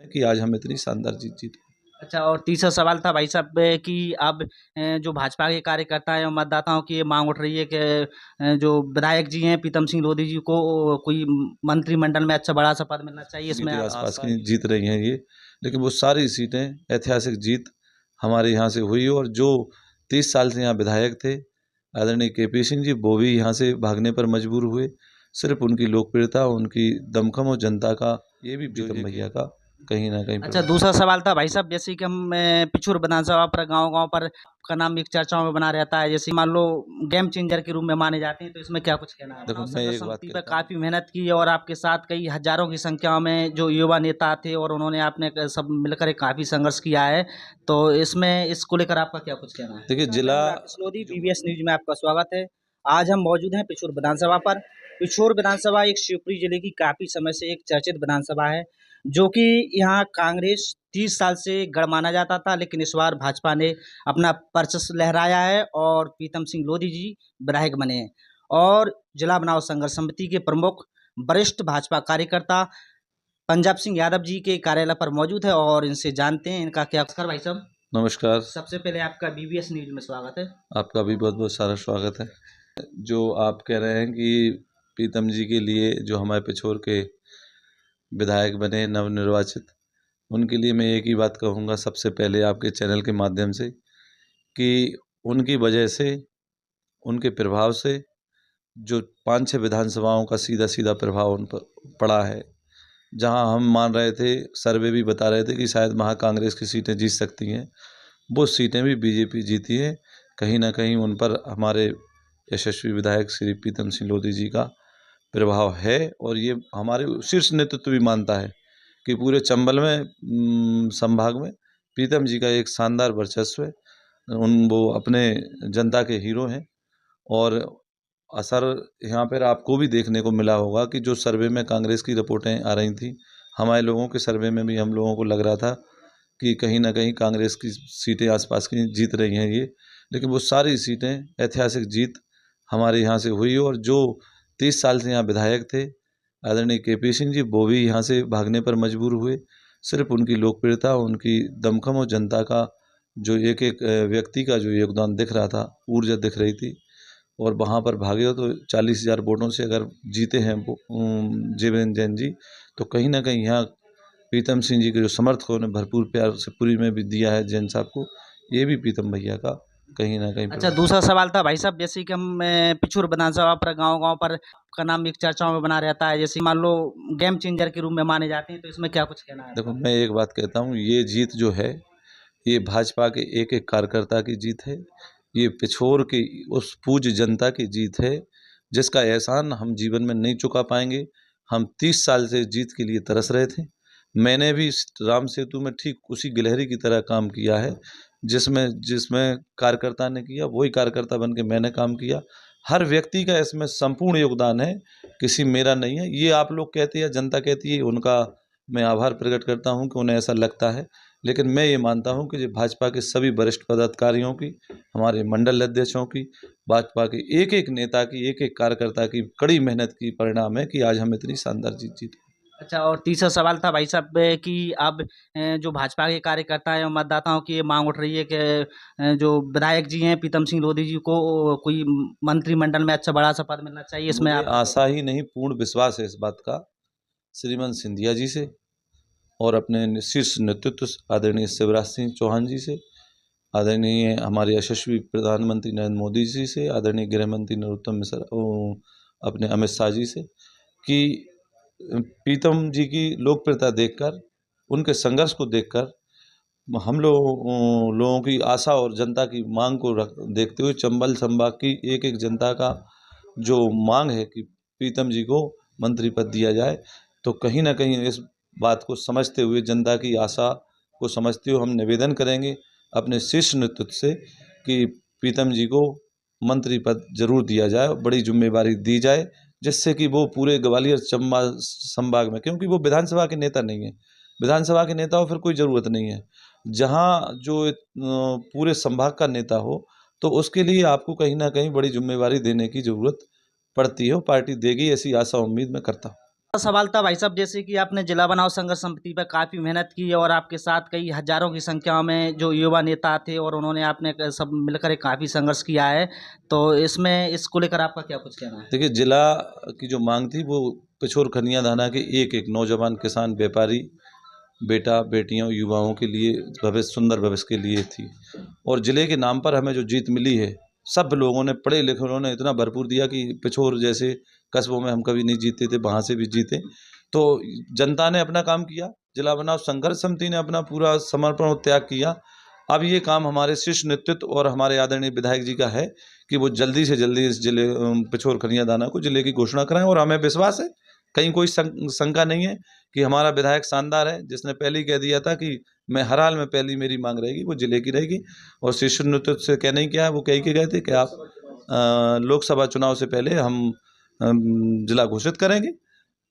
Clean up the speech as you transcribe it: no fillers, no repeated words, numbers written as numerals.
कि आज हम इतनी शानदार जीत जीते। अच्छा, और तीसरा सवाल था भाई साहब कि अब जो भाजपा के कार्यकर्ता हैं और मतदाताओं की ये मांग उठ रही है कि जो विधायक जी हैं प्रीतम सिंह लोधी जी को कोई मंत्रिमंडल में अच्छा बड़ा सा पद मिलना चाहिए, इसमें के आप आसपास की जीत रही हैं ये, लेकिन वो सारी सीटें ऐतिहासिक जीत हमारे यहाँ से हुई। और जो 30 साल से यहाँ विधायक थे आदरणीय केपी सिंह जी, वो भी यहाँ से भागने पर मजबूर हुए। सिर्फ उनकी लोकप्रियता, उनकी दमखम और जनता का, ये भी प्रीतम भैया का कहीं ना कहीं अच्छा, दूसरा सवाल था भाई साहब, जैसे कि हम पिछोर विधानसभा पर गांव-गांव पर का नाम एक चर्चाओं में बना रहता है, जैसे मान लो गेम चेंजर के रूप में माने जाते हैं, तो इसमें क्या कुछ कहना है? देखो, मैं संघर्ष एक बात समिति पे कहता हूँ, काफ़ी मेहनत की और आपके साथ कई हज़ारों की संख्या में जो युवा नेता थे और उन्होंने आपने सब मिलकर एक काफ़ी संघर्ष किया है, तो इसमें इसको लेकर आपका क्या कुछ कहना है? देखिए नमस्कार, मैं जिला हूं राकेश लोधी, पीबीएस न्यूज़ में आपका स्वागत है। आज हम मौजूद हैं पिछोर विधानसभा पर। पिछोर विधानसभा एक शिवपुरी जिले की काफ़ी समय से एक चर्चित विधानसभा है, जो कि यहाँ कांग्रेस 30 साल से गढ़ माना जाता था, लेकिन इस बार भाजपा ने अपना वर्चस्व लहराया है और प्रीतम सिंह लोधी जी विधायक बने हैं। और जिला बनाव संघर्ष समिति के प्रमुख वरिष्ठ भाजपा कार्यकर्ता पंजाब सिंह यादव जी के कार्यालय पर मौजूद है और इनसे जानते हैं इनका क्या। नमस्कार भाई साहब। नमस्कार। सबसे पहले आपका बीबीएस न्यूज में स्वागत है। आपका भी बहुत बहुत सारा स्वागत है। जो आप कह रहे हैं कि प्रीतम जी के लिए, जो हमारे पिछोर के विधायक बने नवनिर्वाचित, उनके लिए मैं एक ही बात कहूँगा सबसे पहले आपके चैनल के माध्यम से, कि उनकी वजह से, उनके प्रभाव से जो 5-6 विधानसभाओं का सीधा सीधा प्रभाव उन पर पड़ा है। जहां हम मान रहे थे, सर्वे भी बता रहे थे कि शायद वहाँ कांग्रेस की सीटें जीत सकती हैं, वो सीटें भी बीजेपी जीती है। कहीं ना कहीं उन पर हमारे यशस्वी विधायक श्री प्रीतम सिंह लोधी जी का प्रभाव है। और ये हमारे शीर्ष नेतृत्व भी मानता है कि पूरे चंबल में, संभाग में प्रीतम जी का एक शानदार वर्चस्व है। वो अपने जनता के हीरो हैं। और असर यहाँ पर आपको भी देखने को मिला होगा कि जो सर्वे में कांग्रेस की रिपोर्टें आ रही थी, हमारे लोगों के सर्वे में भी हम लोगों को लग रहा था कि कहीं ना कहीं कांग्रेस की सीटें आसपास की जीत रही हैं ये, लेकिन वो सारी सीटें ऐतिहासिक जीत हमारे यहाँ से हुई। और जो 30 साल से यहाँ विधायक थे आदरणीय केपी सिंह जी, वो भी यहाँ से भागने पर मजबूर हुए। सिर्फ उनकी लोकप्रियता, उनकी दमखम और जनता का जो एक एक व्यक्ति का जो योगदान दिख रहा था, ऊर्जा दिख रही थी। और वहाँ पर भागे हो तो 40,000 वोटों से अगर जीते हैं वो जीवेंद्र जैन जी, तो कहीं ना कहीं यहाँ प्रीतम सिंह जी के जो समर्थकों ने भरपूर प्यार से पूरी में भी दिया है जैन साहब को, ये भी प्रीतम भैया का कहीं ना कहीं अच्छा, दूसरा सवाल था भाई साहब, जैसे कि हम पिछोर विधानसभा पर गांव-गांव पर का नाम एक चर्चाओं में बना रहता है, जैसे मान लो गेम चेंजर के रूप में माने जाते हैं, तो इसमें क्या कुछ कहना है? देखो, मैं एक बात कहता हूँ, ये जीत जो है, ये भाजपा के एक एक कार्यकर्ता की जीत है। ये पिछोर की उस पूज्य जनता की जीत है, जिसका एहसान हम जीवन में नहीं चुका पाएंगे। हम 30 साल से जीत के लिए तरस रहे थे। मैंने भी इस राम सेतु में ठीक उसी गिलहरी की तरह काम किया है, जिसमें जिसमें कार्यकर्ता ने किया, वही कार्यकर्ता बन के मैंने काम किया। हर व्यक्ति का इसमें संपूर्ण योगदान है, किसी मेरा नहीं है। ये आप लोग कहते हैं, जनता कहती है, उनका मैं आभार प्रकट करता हूं कि उन्हें ऐसा लगता है। लेकिन मैं ये मानता हूं कि जो भाजपा के सभी वरिष्ठ पदाधिकारियों की, हमारे मंडल अध्यक्षों की, भाजपा के एक एक नेता की, एक एक कार्यकर्ता की कड़ी मेहनत की परिणाम है कि आज हम इतनी शानदार जीत जीते। अच्छा, और तीसरा सवाल था भाई साहब कि अब जो भाजपा के कार्यकर्ता हैं और मतदाताओं की ये मांग उठ रही है कि जो विधायक जी हैं प्रीतम सिंह लोधी जी को कोई मंत्रिमंडल में अच्छा बड़ा सा पद मिलना चाहिए, इसमें मुझे आप आशा ही नहीं, पूर्ण विश्वास है इस बात का, श्रीमान सिंधिया जी से और अपने शीर्ष नेतृत्व आदरणीय शिवराज सिंह चौहान जी से, आदरणीय हमारे यशस्वी प्रधानमंत्री नरेंद्र मोदी जी से, आदरणीय गृह मंत्री नरोत्तम मिश्रा, अपने अमित शाह जी से, कि प्रीतम जी की लोकप्रियता देखकर, उनके संघर्ष को देखकर, हम लोगों की आशा और जनता की मांग को देखते हुए, चंबल संभाग की एक एक जनता का जो मांग है कि प्रीतम जी को मंत्री पद दिया जाए, तो कहीं ना कहीं इस बात को समझते हुए, जनता की आशा को समझते हुए, हम निवेदन करेंगे अपने शीर्ष नेतृत्व से कि प्रीतम जी को मंत्री पद जरूर दिया जाए, बड़ी जिम्मेवारी दी जाए, जिससे कि वो पूरे ग्वालियर चंबा संभाग में, क्योंकि वो विधानसभा के नेता नहीं है, विधानसभा के नेता हो फिर कोई ज़रूरत नहीं है, जहाँ जो पूरे संभाग का नेता हो, तो उसके लिए आपको कहीं ना कहीं बड़ी जिम्मेवारी देने की ज़रूरत पड़ती है, और पार्टी देगी, ऐसी आशा उम्मीद मैं करता हूँ। सवाल था भाई साहब, जैसे कि आपने जिला बनाओ संघर्ष समिति पर काफ़ी मेहनत की और आपके साथ कई हजारों की संख्या में जो युवा नेता थे और उन्होंने आपने सब मिलकर एक काफ़ी संघर्ष किया है, तो इसमें इसको लेकर आपका क्या कुछ कहना है? देखिए, जिला की जो मांग थी वो पिछोर खनिया धाना के एक एक नौजवान किसान व्यापारी बेटा बेटियों युवाओं के लिए भविष्य, सुंदर भविष्य के लिए थी। और ज़िले के नाम पर हमें जो जीत मिली है, सब लोगों ने, पढ़े लिखे ने इतना भरपूर दिया कि पिछोर जैसे कस्बों में हम कभी नहीं जीते थे, वहाँ से भी जीते। तो जनता ने अपना काम किया, जिला बनाओ संघर्ष समिति ने अपना पूरा समर्पण और त्याग किया। अब ये काम हमारे शीर्ष नेतृत्व और हमारे आदरणीय विधायक जी का है कि वो जल्दी से जल्दी इस जिले पिछोर खनिया दाना को जिले की घोषणा कराएं। और हमें विश्वास है, कहीं कोई शंका नहीं है कि हमारा विधायक शानदार है, जिसने पहले ही कह दिया था कि मैं हर हाल में पहली मेरी मांग रहेगी वो जिले की रहेगी। और शीर्ष नेतृत्व से कहने ही क्या है, वो कह के गए थे कि आप लोकसभा चुनाव से पहले हम जिला घोषित करेंगे।